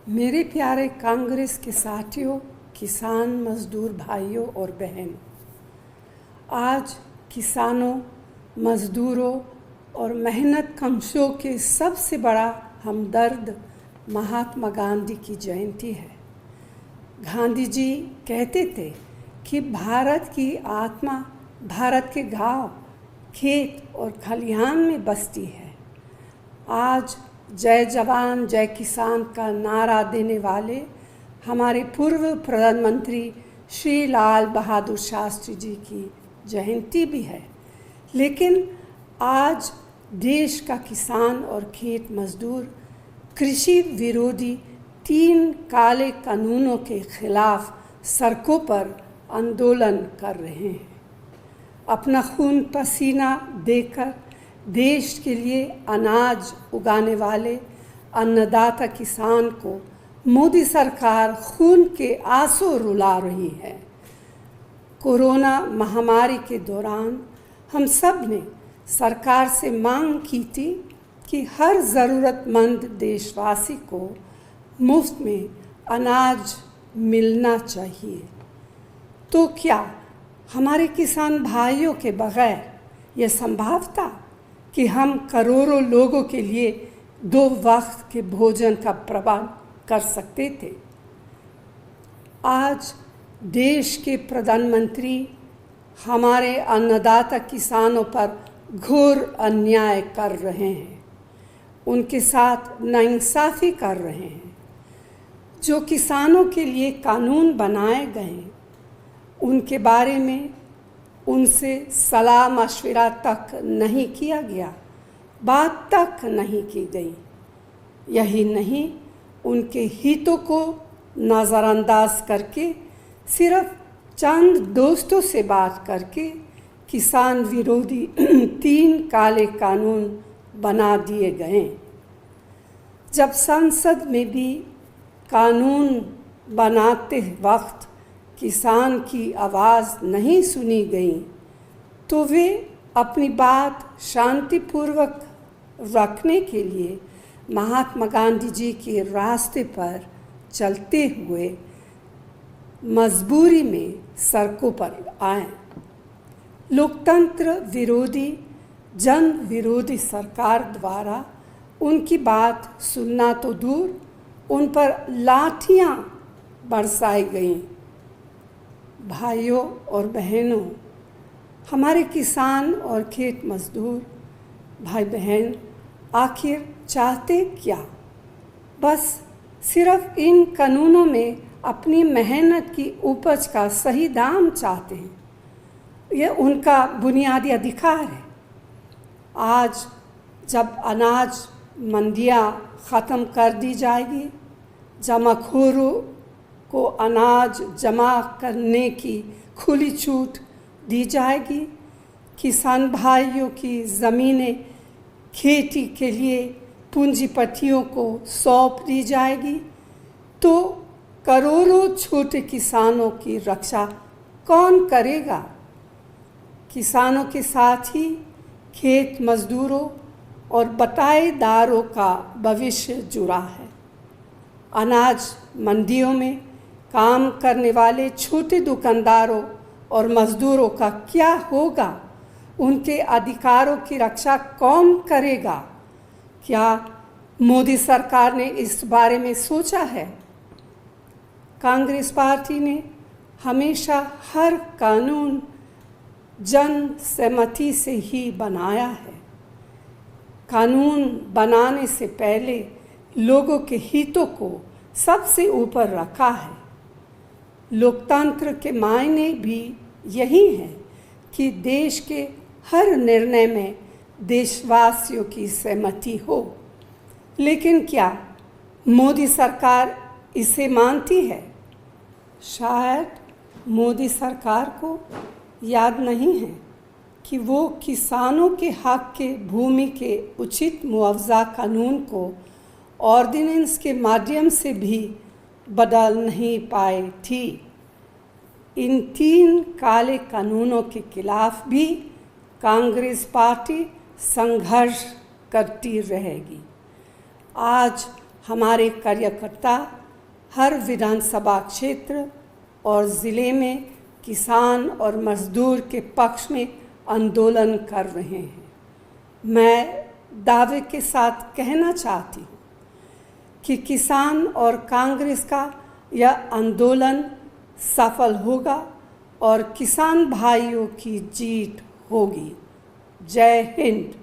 मेरे प्यारे कांग्रेस के साथियों, किसान मजदूर भाइयों और बहनों, आज किसानों, मजदूरों और मेहनत कशों के सबसे बड़ा हमदर्द महात्मा गांधी की जयंती है। गांधी जी कहते थे कि भारत की आत्मा भारत के गांव, खेत और खलिहान में बसती है। आज जय जवान जय किसान का नारा देने वाले हमारे पूर्व प्रधानमंत्री श्री लाल बहादुर शास्त्री जी की जयंती भी है, लेकिन आज देश का किसान और खेत मजदूर कृषि विरोधी 3 काले कानूनों के खिलाफ सड़कों पर आंदोलन कर रहे हैं। अपना खून पसीना देकर देश के लिए अनाज उगाने वाले अन्नदाता किसान को मोदी सरकार खून के आंसू रुला रही है। कोरोना महामारी के दौरान हम सब ने सरकार से मांग की थी कि हर ज़रूरतमंद देशवासी को मुफ्त में अनाज मिलना चाहिए। तो क्या हमारे किसान भाइयों के बगैर यह संभव था कि हम करोड़ों लोगों के लिए 2 वक्त के भोजन का प्रबंध कर सकते थे? आज देश के प्रधानमंत्री हमारे अन्नदाता किसानों पर घोर अन्याय कर रहे हैं, उनके साथ नाइंसाफ़ी कर रहे हैं। जो किसानों के लिए कानून बनाए गए उनके बारे में उनसे सलाह मशविरा तक नहीं किया गया, बात तक नहीं की गई। यही नहीं, उनके हितों को नज़रअंदाज करके सिर्फ चंद दोस्तों से बात करके किसान विरोधी 3 काले कानून बना दिए गए। जब संसद में भी कानून बनाते वक्त किसान की आवाज़ नहीं सुनी गई तो वे अपनी बात शांतिपूर्वक रखने के लिए महात्मा गांधी जी के रास्ते पर चलते हुए मजबूरी में सड़कों पर आए। लोकतंत्र विरोधी, जन विरोधी सरकार द्वारा उनकी बात सुनना तो दूर, उन पर लाठियां बरसाई गईं। भाइयों और बहनों, हमारे किसान और खेत मजदूर भाई बहन आखिर चाहते क्या? बस सिर्फ इन कानूनों में अपनी मेहनत की उपज का सही दाम चाहते हैं। यह उनका बुनियादी अधिकार है। आज जब अनाज मंडियां ख़त्म कर दी जाएगी, जमाखोरों को अनाज जमा करने की खुली छूट दी जाएगी, किसान भाइयों की ज़मीनें खेती के लिए पूंजीपतियों को सौंप दी जाएगी, तो करोड़ों छोटे किसानों की रक्षा कौन करेगा? किसानों के साथ ही खेत मजदूरों और बटाईदारों का भविष्य जुड़ा है। अनाज मंडियों में काम करने वाले छोटे दुकानदारों और मजदूरों का क्या होगा? उनके अधिकारों की रक्षा कौन करेगा? क्या मोदी सरकार ने इस बारे में सोचा है? कांग्रेस पार्टी ने हमेशा हर कानून जन सहमति से ही बनाया है। कानून बनाने से पहले लोगों के हितों को सबसे ऊपर रखा है। लोकतंत्र के मायने भी यही है कि देश के हर निर्णय में देशवासियों की सहमति हो। लेकिन क्या मोदी सरकार इसे मानती है? शायद मोदी सरकार को याद नहीं है कि वो किसानों के हक के भूमि के उचित मुआवजा कानून को ऑर्डिनेंस के माध्यम से भी बदल नहीं पाई थी। इन 3 काले कानूनों के खिलाफ भी कांग्रेस पार्टी संघर्ष करती रहेगी। आज हमारे कार्यकर्ता हर विधानसभा क्षेत्र और ज़िले में किसान और मजदूर के पक्ष में आंदोलन कर रहे हैं। मैं दावे के साथ कहना चाहती हूँ कि किसान और कांग्रेस का यह आंदोलन सफल होगा और किसान भाइयों की जीत होगी। जय हिंद।